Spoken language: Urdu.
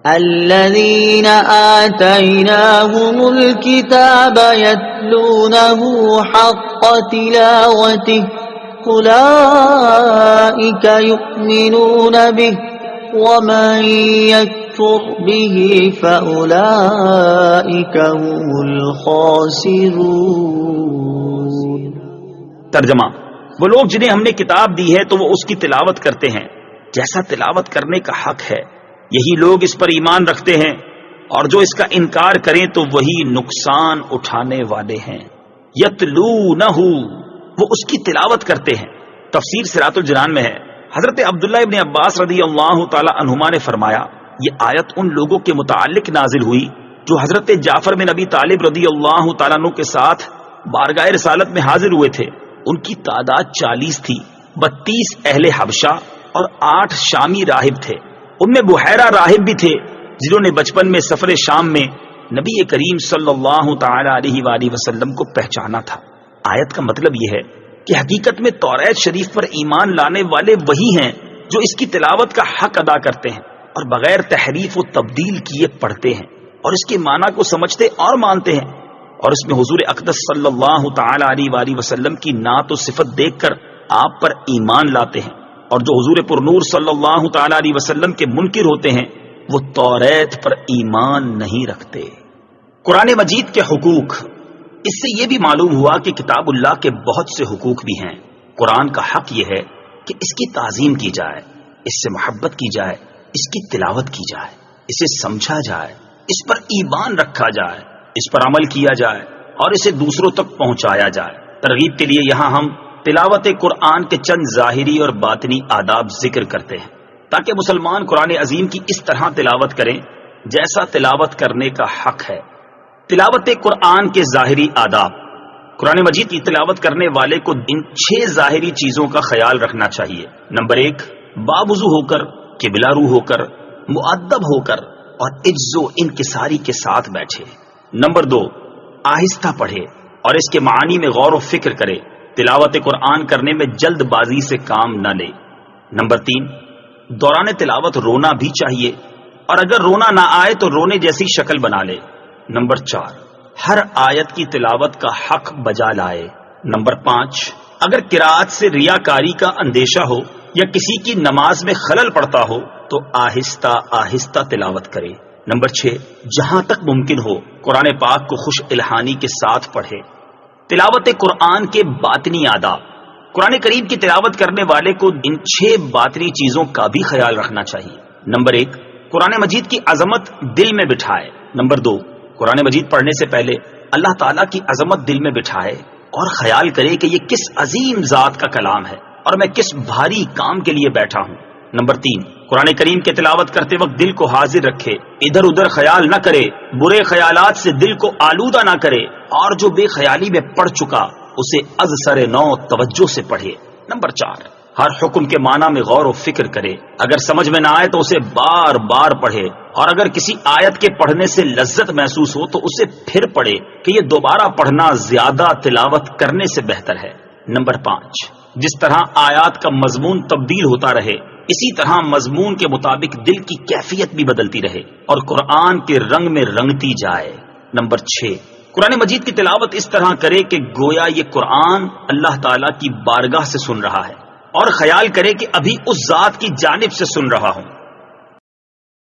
الذين آتيناهم الكتاب يتلونه حق تلاوته أولئك يؤمنون به ومن يكفر به فأولئك هم الخاسرون۔ ترجمہ: وہ لوگ جنہیں ہم نے کتاب دی ہے تو وہ اس کی تلاوت کرتے ہیں جیسا تلاوت کرنے کا حق ہے، یہی لوگ اس پر ایمان رکھتے ہیں، اور جو اس کا انکار کریں تو وہی نقصان اٹھانے والے ہیں۔ یتلونہ، وہ اس کی تلاوت کرتے ہیں۔ تفسیر صراط الجنان میں ہے، حضرت عبداللہ ابن عباس رضی اللہ تعالی عنہما نے فرمایا، یہ آیت ان لوگوں کے متعلق نازل ہوئی جو حضرت جعفر بن ابی طالب رضی اللہ تعالیٰ عنہ کے ساتھ بارگاہ رسالت میں حاضر ہوئے تھے۔ ان کی تعداد 40 تھی، 32 اہل حبشہ اور 8 شامی راہب تھے۔ ان میں بحیرہ راہب بھی تھے جنہوں نے بچپن میں سفر شام میں نبی کریم صلی اللہ تعالی علیہ وآلہ وسلم کو پہچانا تھا۔ آیت کا مطلب یہ ہے کہ حقیقت میں توریت شریف پر ایمان لانے والے وہی ہیں جو اس کی تلاوت کا حق ادا کرتے ہیں اور بغیر تحریف و تبدیل کیے پڑھتے ہیں اور اس کے معنی کو سمجھتے اور مانتے ہیں، اور اس میں حضور اقدس صلی اللہ تعالی علیہ وآلہ وسلم کی نعت و صفت دیکھ کر آپ پر ایمان لاتے ہیں، اور جو حضور پر نور صلی اللہ تعالی علیہ وسلم کے منکر ہوتے ہیں وہ توریت پر ایمان نہیں رکھتے۔ قرآن مجید کے حقوق، اس سے یہ بھی معلوم ہوا کہ کتاب اللہ کے بہت سے حقوق بھی ہیں۔ قرآن کا حق یہ ہے کہ اس کی تعظیم کی جائے، اس سے محبت کی جائے، اس کی تلاوت کی جائے، اسے سمجھا جائے، اس پر ایمان رکھا جائے، اس پر عمل کیا جائے اور اسے دوسروں تک پہنچایا جائے۔ ترغیب کے لیے یہاں ہم تلاوت قرآن کے چند ظاہری اور باطنی آداب ذکر کرتے ہیں تاکہ مسلمان قرآن عظیم کی اس طرح تلاوت کریں جیسا تلاوت کرنے کا حق ہے۔ تلاوت قرآن کے ظاہری آداب۔ قرآن مجید کی تلاوت کرنے والے کو ان 6 ظاہری چیزوں کا خیال رکھنا چاہیے۔ نمبر 1، باوضو ہو کر، قبلہ رو ہو کر، مؤدب ہو کر اور عجز و انکساری کے ساتھ بیٹھے۔ نمبر 2، آہستہ پڑھے اور اس کے معانی میں غور و فکر کرے، تلاوت قرآن کرنے میں جلد بازی سے کام نہ لے۔ نمبر 3، دوران تلاوت رونا بھی چاہیے، اور اگر رونا نہ آئے تو رونے جیسی شکل بنا لے۔ نمبر 4، ہر آیت کی تلاوت کا حق بجا لائے۔ نمبر 5، اگر قرات سے ریاکاری کا اندیشہ ہو یا کسی کی نماز میں خلل پڑتا ہو تو آہستہ آہستہ تلاوت کرے۔ نمبر 6، جہاں تک ممکن ہو قرآن پاک کو خوش الہانی کے ساتھ پڑھے۔ تلاوت قرآن کے باطنی آداب۔ قرآن کریم کی تلاوت کرنے والے کو ان 6 باطنی چیزوں کا بھی خیال رکھنا چاہیے۔ نمبر 1، قرآن مجید کی عظمت دل میں بٹھائے۔ نمبر 2، قرآن مجید پڑھنے سے پہلے اللہ تعالیٰ کی عظمت دل میں بٹھائے اور خیال کرے کہ یہ کس عظیم ذات کا کلام ہے اور میں کس بھاری کام کے لیے بیٹھا ہوں۔ نمبر 3، قرآن کریم کی تلاوت کرتے وقت دل کو حاضر رکھے، ادھر ادھر خیال نہ کرے، برے خیالات سے دل کو آلودہ نہ کرے، اور جو بے خیالی میں پڑھ چکا اسے از سر نو توجہ سے پڑھے۔ نمبر 4، ہر حکم کے معنی میں غور و فکر کرے، اگر سمجھ میں نہ آئے تو اسے بار بار پڑھے، اور اگر کسی آیت کے پڑھنے سے لذت محسوس ہو تو اسے پھر پڑھے کہ یہ دوبارہ پڑھنا زیادہ تلاوت کرنے سے بہتر ہے۔ نمبر 5، جس طرح آیات کا مضمون تبدیل ہوتا رہے اسی طرح مضمون کے مطابق دل کی کیفیت بھی بدلتی رہے اور قرآن کے رنگ میں رنگتی جائے۔ نمبر 6، قرآن مجید کی تلاوت اس طرح کرے کہ گویا یہ قرآن اللہ تعالیٰ کی بارگاہ سے سن رہا ہے اور خیال کرے کہ ابھی اس ذات کی جانب سے سن رہا ہوں۔